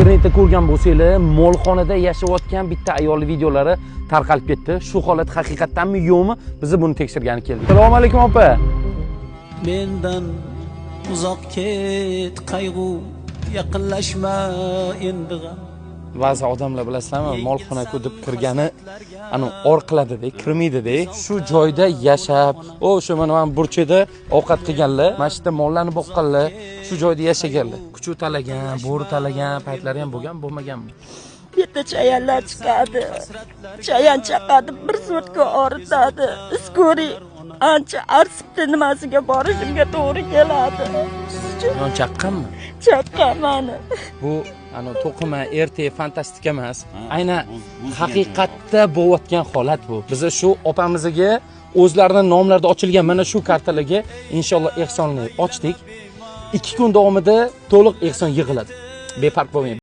internetda ko'rgan bo'lsanglar, molxonada yashayotgan bitta ayolning videolari tarqalib ketdi. Shu holat haqiqatdanmi yo'qmi? Biz buni tekshirgani keldik. Assalomu alaykum opa. Mendan uzoq ket qayg'u, yaqinlashma endi g'am. Ba'zi odamlar bilasizlarmi, molxonaga deb kirgani ani or qiladi-da, kirmaydi-da. Shu joyda yashab, o'sha mana burchida ovqat qilganlar, mana shu yerda mollarni boqqanlar, shu joyda yashaganlar. Kuchu talagan, bo'ri talagan paytlari ham bo'lmaganmi? Bitta chayanlar chiqadi. Chayan chaqadi, bir sutka oritadi. Iskori ancha arsibdi, nimasiga borishimga to'g'ri keladi. Non chaqqanmi? Chaqqanmani. Bu ana to'qima, ertak, fantastika emas. Aynan haqiqatda bo'layotgan holat bu. Biz shu opamizga o'zlarining nomlarida ochilgan mana shu kartalarga inshaalloh ehsonni ochdik. 2 kun davomida to'liq ehson yig'iladi. Befarq bo'lmang.